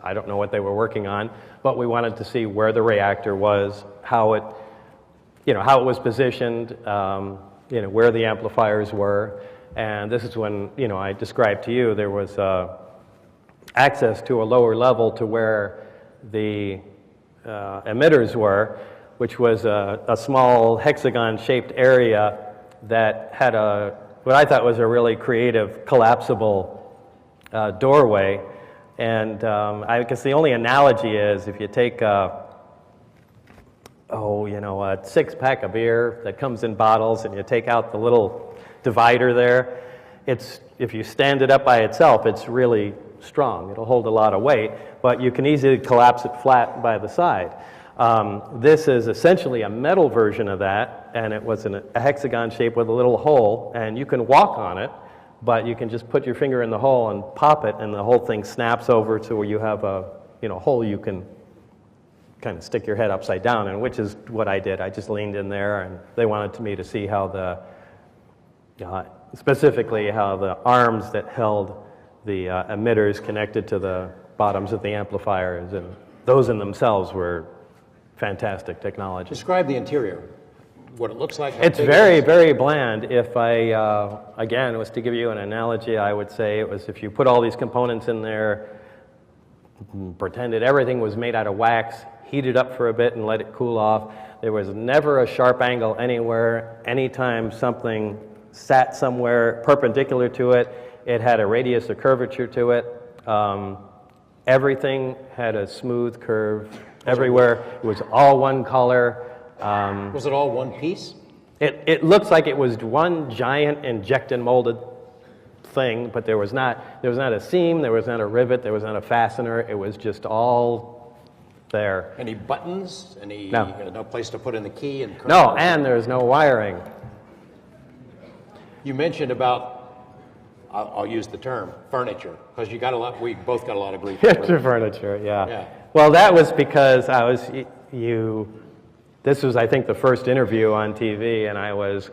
I don't know what they were working on, but we wanted to see where the reactor was, how it was positioned, where the amplifiers were. And this is when, I described to you there was access to a lower level to where the emitters were, which was a small hexagon-shaped area that had what I thought was a really creative, collapsible doorway. And I guess the only analogy is if you take a six-pack of beer that comes in bottles and you take out the little divider there, if you stand it up by itself, it's really strong. It'll hold a lot of weight, but you can easily collapse it flat by the side. This is essentially a metal version of that, and it was a hexagon shape with a little hole, and you can walk on it, but you can just put your finger in the hole and pop it, and the whole thing snaps over to where you have a hole you can kind of stick your head upside down in, which is what I did. I just leaned in there, and they wanted me to see how specifically how the arms that held the emitters connected to the bottoms of the amplifiers, and those in themselves were fantastic technology. Describe the interior, what it looks like. It's very, very bland. If I, again, was to give you an analogy, I would say it was if you put all these components in there, pretended everything was made out of wax, heat it up for a bit and let it cool off. There was never a sharp angle anywhere. Anytime something sat somewhere perpendicular to it, it had a radius or curvature to it. Everything had a smooth curve everywhere. It was all one color. Was it all one piece? It looks like it was one giant inject and molded thing, but there was not a seam, there was not a rivet, there was not a fastener. It was just all there. Any buttons? No place to put in the key? No, and there's no wiring. You mentioned about, I'll use the term, furniture, because we both got a lot of grief. Furniture, yeah. Well, that was because this was, I think, the first interview on TV, and I was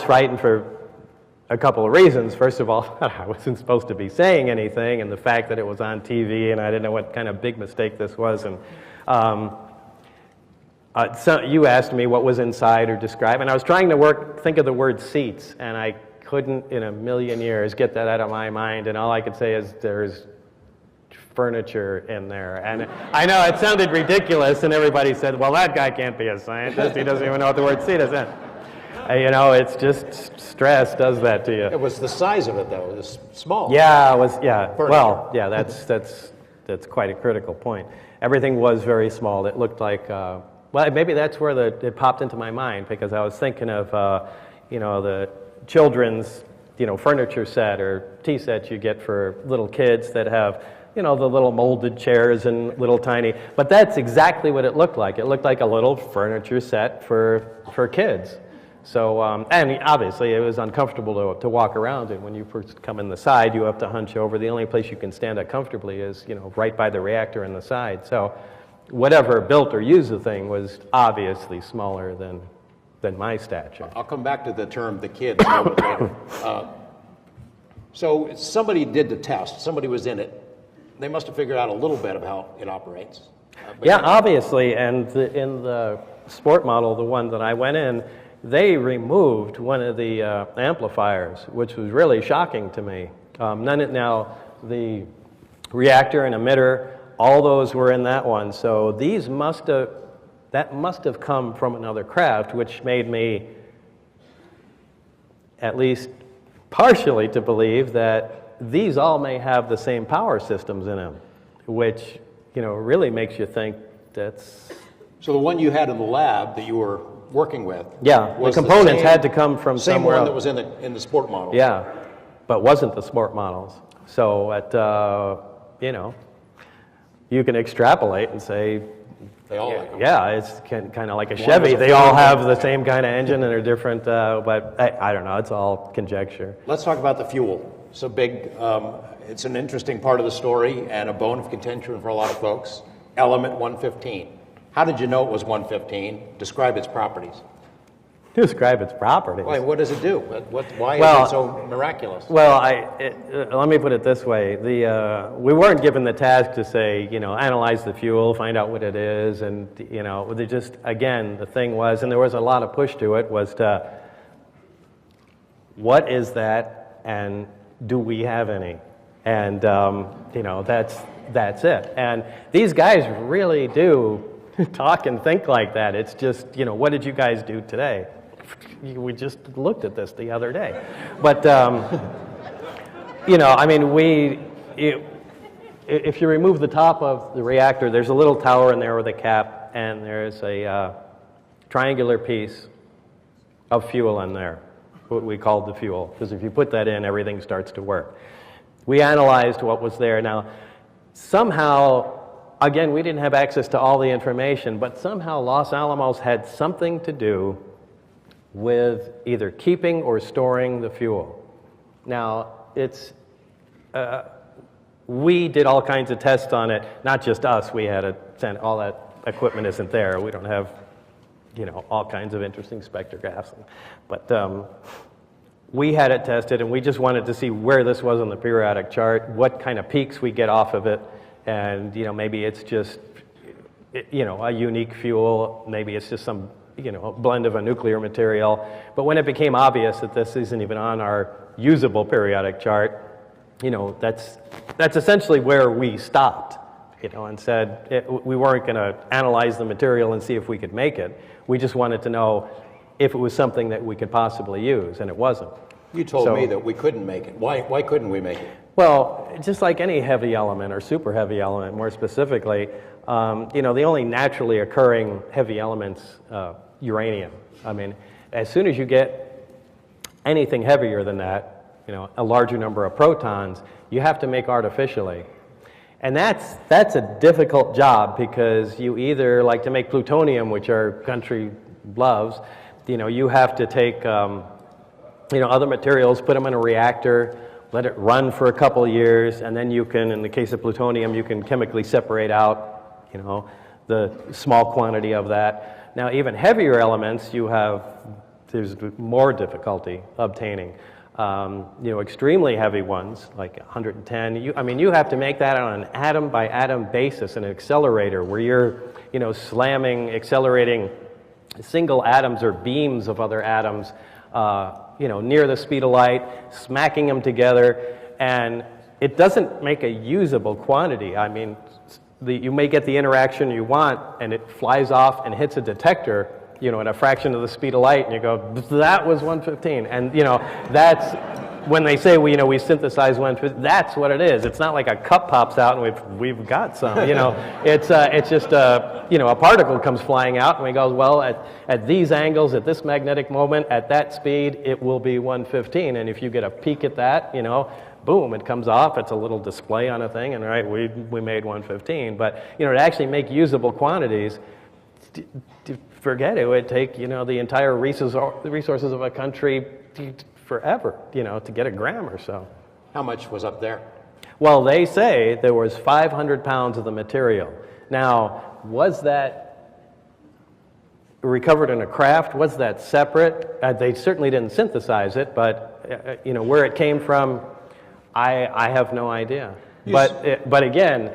frightened for a couple of reasons. First of all, I wasn't supposed to be saying anything, and the fact that it was on TV, and I didn't know what kind of big mistake this was. And so you asked me what was inside or describe, and I was trying to think of the word seats, and I couldn't in a million years get that out of my mind, and all I could say is there's furniture in there. And I know it sounded ridiculous, and everybody said, well, that guy can't be a scientist. He doesn't even know what the word seat is. It's just stress does that to you. It was the size of it, though. It was small. Yeah, it was, yeah. Furniture. Well, yeah, that's quite a critical point. Everything was very small. It looked like, maybe that's where it popped into my mind, because I was thinking of, the children's, furniture set or tea sets you get for little kids that have, the little molded chairs and little tiny, but that's exactly what it looked like. It looked like a little furniture set for kids. So, and obviously it was uncomfortable to walk around, and when you first come in the side, you have to hunch over. The only place you can stand up comfortably is, right by the reactor in the side. So whatever built or used the thing was obviously smaller than my stature. I'll come back to the term the kids a little bit later. So somebody did the test, somebody was in it. They must have figured out a little bit of how it operates. Yeah, obviously, and in the sport model, the one that I went in, they removed one of the amplifiers, which was really shocking to me. Now, the reactor and emitter, all those were in that one, so that must have come from another craft, which made me at least partially to believe that these all may have the same power systems in them, which, really makes you think that's... So the one you had in the lab that you were working with... Yeah, the components had to come from somewhere else. Same one that was in the sport model. Yeah, but wasn't the sport models. So, you can extrapolate and say... They all like them. Yeah, it's kind of like a Chevy. They all have the same kind of engine and are different, but I don't know. It's all conjecture. Let's talk about the fuel. So big, it's an interesting part of the story and a bone of contention for a lot of folks. Element 115. How did you know it was 115? Describe its properties. Describe its properties. Why, what does it do? Why Well, is it so miraculous? Well, let me put it this way. We weren't given the task to say, analyze the fuel, find out what it is, and, they just, again, the thing was, and there was a lot of push to it, was to, what is that, and do we have any? And, that's it. And these guys really do talk and think like that. It's just, what did you guys do today? We just looked at this the other day. But, if you remove the top of the reactor, there's a little tower in there with a cap, and there's a triangular piece of fuel in there, what we called the fuel, because if you put that in, everything starts to work. We analyzed what was there. Now, somehow, again, we didn't have access to all the information, but somehow Los Alamos had something to do with either keeping or storing the fuel. Now, we did all kinds of tests on it, not just us. We had to send, all that equipment isn't there. We don't have, all kinds of interesting spectrographs. But we had it tested, and we just wanted to see where this was on the periodic chart, what kind of peaks we get off of it, and, maybe it's just, a unique fuel, maybe it's just some blend of a nuclear material. But when it became obvious that this isn't even on our usable periodic chart, that's essentially where we stopped, and said we weren't going to analyze the material and see if we could make it. We just wanted to know if it was something that we could possibly use, and it wasn't. You told me that we couldn't make it. Why couldn't we make it? Well, just like any heavy element, or super heavy element more specifically, the only naturally occurring heavy elements, uranium. I mean, as soon as you get anything heavier than that, a larger number of protons, you have to make artificially. And that's a difficult job, because you either, like to make plutonium, which our country loves, you have to take other materials, put them in a reactor, let it run for a couple of years, and then you can, in the case of plutonium, you can chemically separate out, the small quantity of that. Now, even heavier elements, there's more difficulty obtaining. Extremely heavy ones, like 110, you have to make that on an atom-by-atom basis, an accelerator, where you're, accelerating single atoms or beams of other atoms, near the speed of light, smacking them together, and it doesn't make a usable quantity. You may get the interaction you want, and it flies off and hits a detector, at a fraction of the speed of light, and you go, that was 115. And, that's when they say, we synthesize 115, that's what it is. It's not like a cup pops out and we've got some, It's just, a particle comes flying out, and we go, well, at these angles, at this magnetic moment, at that speed, it will be 115. And if you get a peek at that, boom, it comes off. It's a little display on a thing, and right, we made 115. But, to actually make usable quantities, forget it. It would take, the entire resources of a country forever, to get a gram or so. How much was up there? Well, they say there was 500 pounds of the material. Now, was that recovered in a craft? Was that separate? They certainly didn't synthesize it, but, where it came from, I have no idea. But again,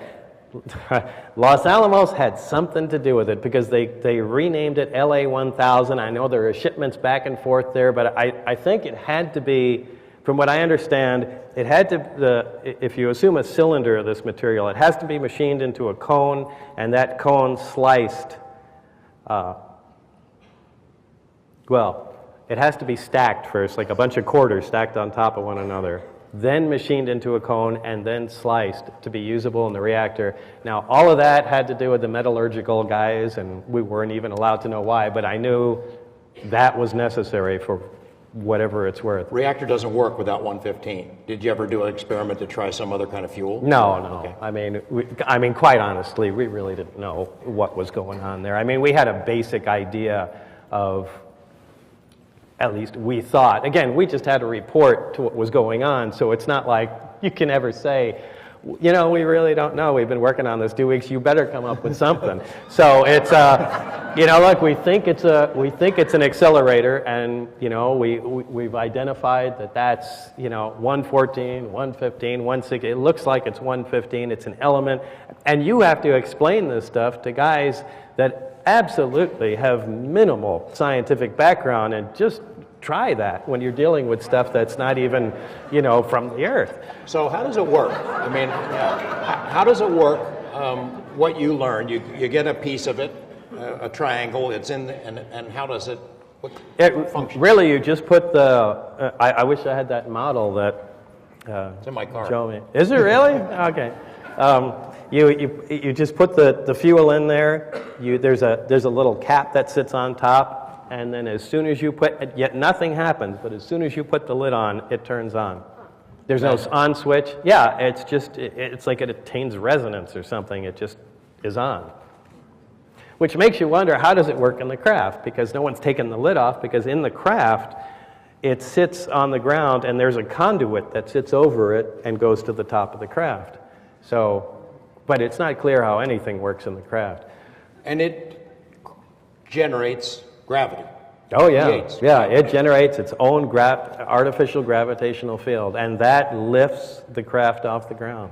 Los Alamos had something to do with it, because they renamed it LA 1000. I know there are shipments back and forth there, but I think it had to be, from what I understand, it had to, if you assume a cylinder of this material, it has to be machined into a cone, and that cone sliced, it has to be stacked first, like a bunch of quarters stacked on top of one another, then machined into a cone, and then sliced to be usable in the reactor. Now, all of that had to do with the metallurgical guys, and we weren't even allowed to know why, but I knew that was necessary for whatever it's worth. Reactor doesn't work without 115. Did you ever do an experiment to try some other kind of fuel? No. Okay. I mean, quite honestly, we really didn't know what was going on there. I mean, we had a basic idea of, at least we thought. Again, we just had to report to what was going on, so it's not like you can ever say, you know, we really don't know. We've been working on this 2 weeks. You better come up with something. So it's, you know, look, we think it's an accelerator, and you know, we've identified that that's, you know, 114, 115, 160. It looks like it's 115. It's an element, and you have to explain this stuff to guys that absolutely have minimal scientific background, and just try that when you're dealing with stuff that's not even, you know, from the Earth. So how does it work? I mean, how does it work? What you learn, you get a piece of it, a triangle. It's in, and how does it? What function? Really, you just put the. I wish I had that model that. It's in my car. Show me. Is it really? Okay. You just put the fuel in there. There's a little cap that sits on top. And then as soon as you put, yet nothing happens, but as soon as you put the lid on, it turns on. There's no on switch. Yeah, it's just, it's like it attains resonance or something. It just is on. Which makes you wonder, how does it work in the craft? Because no one's taken the lid off, because in the craft, it sits on the ground and there's a conduit that sits over it and goes to the top of the craft. So, but it's not clear how anything works in the craft. And it generates gravity. Oh yeah, yeah. It generates its own artificial gravitational field, and that lifts the craft off the ground.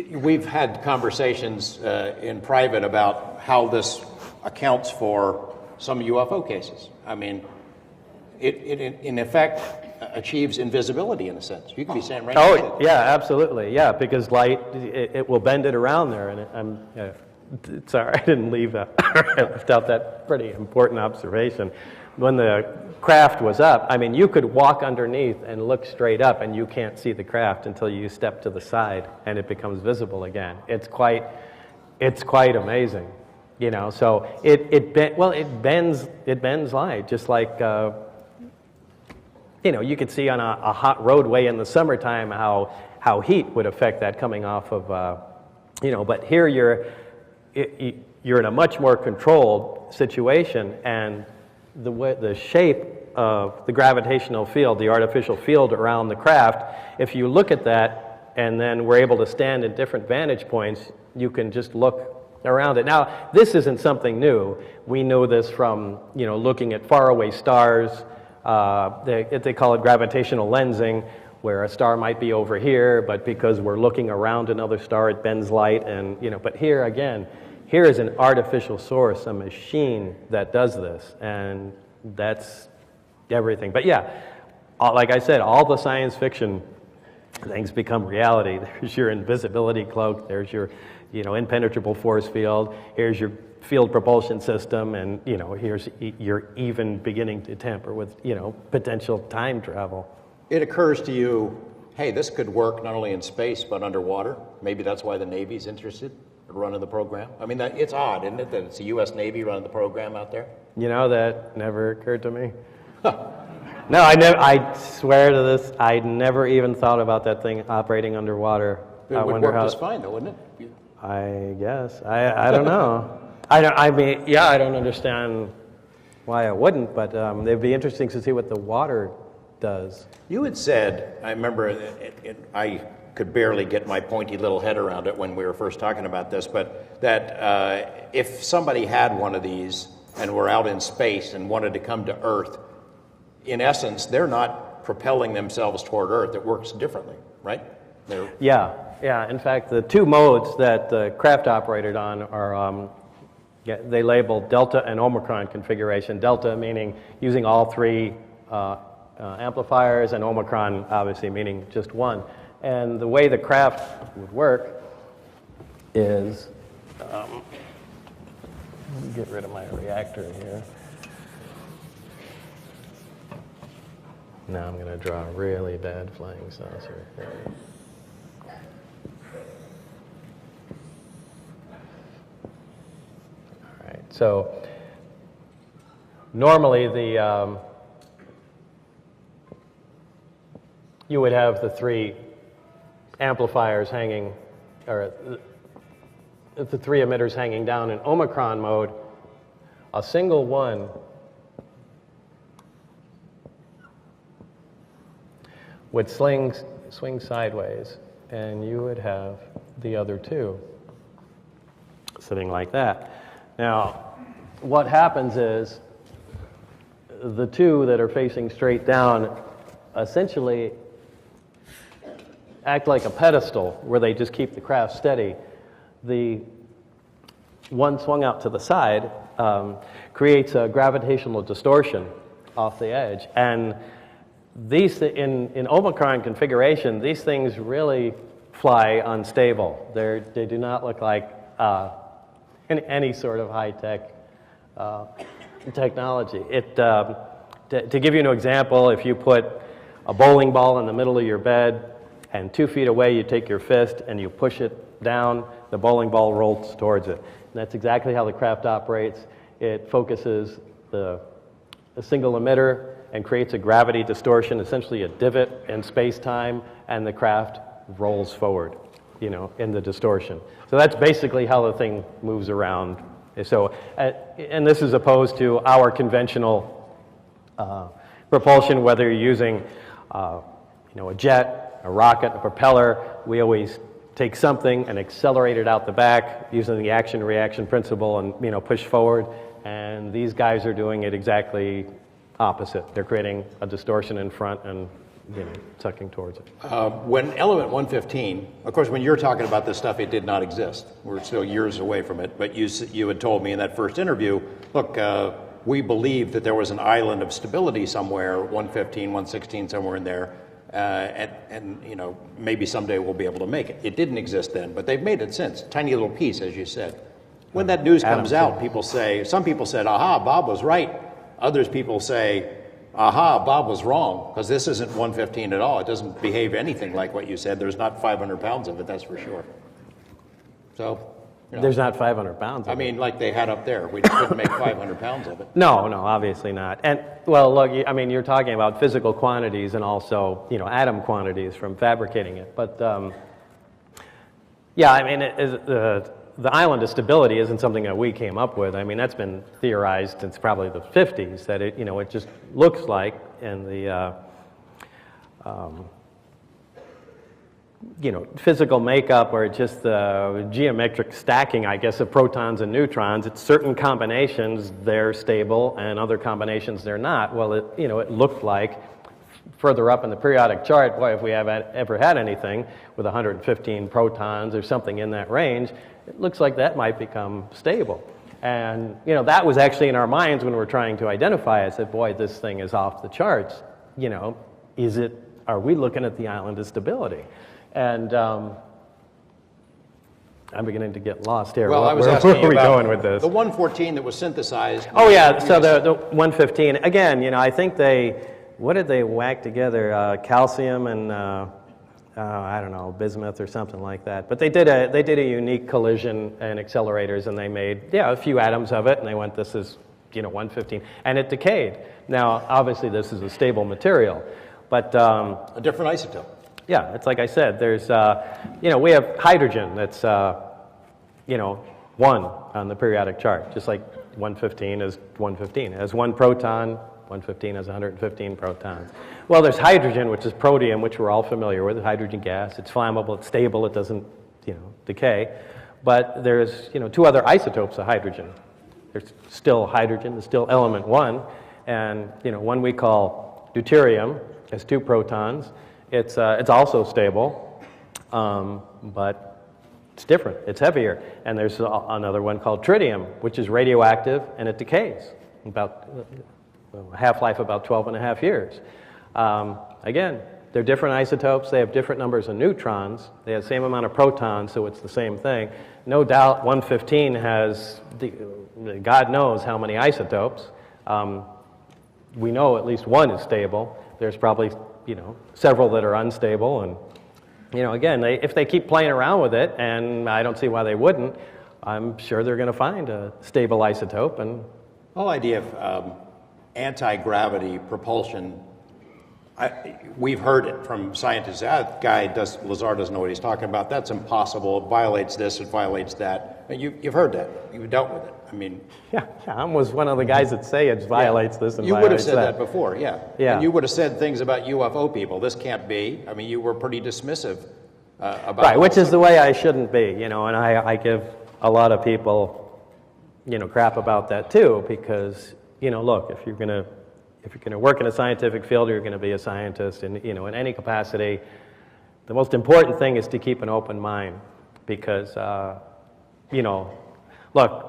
We've had conversations in private about how this accounts for some UFO cases. I mean, it in effect achieves invisibility in a sense. You can be saying right now. Oh yeah, absolutely, yeah. Because light, it will bend it around there, and sorry, I didn't leave that. I left out that pretty important observation. When the craft was up, I mean, you could walk underneath and look straight up, and you can't see the craft until you step to the side, and it becomes visible again. It's quite amazing, you know. So it bends light, just like you know, you could see on a hot roadway in the summertime how heat would affect that coming off of you know. But here you're in a much more controlled situation, and the shape of the gravitational field, the artificial field around the craft, if you look at that and then we're able to stand at different vantage points, you can just look around it. Now, this isn't something new. We know this from, you know, looking at faraway stars. They call it gravitational lensing, where a star might be over here, but because we're looking around another star, it bends light, and, you know, but here again, here is an artificial source, a machine that does this, and that's everything. But yeah, like I said, all the science fiction things become reality. There's your invisibility cloak, there's your, you know, impenetrable force field, here's your field propulsion system, and, you know, here's you're even beginning to tamper with, you know, potential time travel. It occurs to you, hey, this could work not only in space but underwater. Maybe that's why the Navy's interested in running the program. I mean, it's odd, isn't it, that it's the U.S. Navy running the program out there? You know, that never occurred to me. No, I swear to this, I never even thought about that thing operating underwater. It would work just fine, though, wouldn't it? I guess. I don't know. I mean, yeah, I don't understand why it wouldn't, but it'd be interesting to see what the water does. You had said, I remember, I could barely get my pointy little head around it when we were first talking about this, but that if somebody had one of these and were out in space and wanted to come to Earth, in essence, they're not propelling themselves toward Earth. It works differently, right? Yeah. In fact, the two modes that the craft operated on are, they label Delta and Omicron configuration. Delta meaning using all three amplifiers, and Omicron obviously meaning just one. And the way the craft would work is, let me get rid of my reactor here. Now I'm going to draw a really bad flying saucer. All right, so normally you would have the three amplifiers hanging, or the three emitters hanging down. In Omicron mode, a single one would swing sideways, and you would have the other two sitting like that. Now, what happens is the two that are facing straight down essentially act like a pedestal where they just keep the craft steady. The one swung out to the side creates a gravitational distortion off the edge. And these, in Omicron configuration, these things really fly unstable. They do not look like any sort of high-tech technology. To give you an example, if you put a bowling ball in the middle of your bed and 2 feet away you take your fist and you push it down, the bowling ball rolls towards it. And that's exactly how the craft operates. It focuses a single emitter and creates a gravity distortion, essentially a divot in space-time, and the craft rolls forward, in the distortion. So that's basically how the thing moves around. So, and this is opposed to our conventional propulsion, whether you're using, a jet, a rocket, a propeller. We always take something and accelerate it out the back using the action-reaction principle and, push forward. And these guys are doing it exactly opposite. They're creating a distortion in front and sucking towards it. When element 115, of course, when you're talking about this stuff, it did not exist. We're still years away from it. But you had told me in that first interview, look, we believed that there was an island of stability somewhere, 115, 116, somewhere in there, and maybe someday we'll be able to make it. It didn't exist then, but they've made it since. Tiny little piece, as you said. When that news comes out, some people said, aha, Bob was right. Others people say, aha, Bob was wrong, because this isn't 115 at all. It doesn't behave anything like what you said. There's not 500 pounds of it, that's for sure. So, there's not 500 pounds of it. Like they had up there. We couldn't make 500 pounds of it. No, obviously not. And, well, look, you're talking about physical quantities and also, atom quantities from fabricating it. But, the island of stability isn't something that we came up with. That's been theorized since probably the 50s, that it just looks like in the, physical makeup or just the geometric stacking, I guess, of protons and neutrons. It's certain combinations, they're stable, and other combinations, they're not. Well, it looked like further up in the periodic chart, boy, if we have ever had anything with 115 protons or something in that range, it looks like that might become stable. And, that was actually in our minds when we were trying to identify it. I said, boy, this thing is off the charts. Are we looking at the island of stability? And I'm beginning to get lost here. Well, I was asking where are we going with this? The 114 that was synthesized. Oh, yeah, so the 115. Again, I think what did they whack together? Calcium and, I don't know, bismuth or something like that. But they did a unique collision and accelerators, and they made, a few atoms of it, and they went, this is, 115. And it decayed. Now, obviously, this is a stable material. But a different isotope. Yeah, it's like I said, there's, we have hydrogen that's, 1 on the periodic chart, just like 115 is 115. It has 1 proton, 115 has 115 protons. Well, there's hydrogen, which is protium, which we're all familiar with, hydrogen gas. It's flammable, it's stable, it doesn't, decay. But there's, 2 other isotopes of hydrogen. There's still hydrogen, there's still element 1, and, one we call deuterium has 2 protons. It's also stable, but it's different. It's heavier. And there's another one called tritium, which is radioactive, and it decays. About half-life about 12 and a half years. Again, they're different isotopes. They have different numbers of neutrons. They have the same amount of protons, so it's the same thing. No doubt 115 has, God knows how many isotopes. We know at least 1 is stable. There's probably several that are unstable, and again, if they keep playing around with it, and I don't see why they wouldn't, I'm sure they're going to find a stable isotope. And the whole idea of anti-gravity propulsion, we've heard it from scientists. That guy Lazar doesn't know what he's talking about. That's impossible. It violates this. It violates that. You've heard that. You've dealt with it. Yeah, I was one of the guys that say it violates this and you violates would have said that before, yeah. And you would have said things about UFO people. This can't be. You were pretty dismissive about Right, which is the way I shouldn't be, you know, and I give a lot of people, you know, crap about that too, because, you know, look, if you're gonna work in a scientific field, or you're gonna be a scientist in, you know, in any capacity, the most important thing is to keep an open mind, because, you know, look,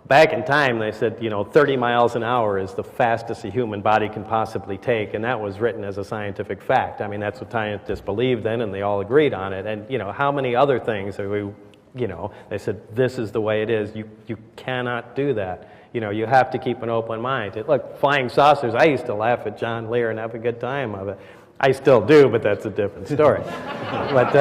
back in time they said, you know, 30 miles an hour is the fastest a human body can possibly take, and that was written as a scientific fact. I mean, that's what scientists believed then, and they all agreed on it. And, you know, how many other things are we, you know, they said, this is the way it is. You cannot do that. You know, you have to keep an open mind. Look, flying saucers, I used to laugh at John Lear and have a good time of it. I still do, but that's a different story. But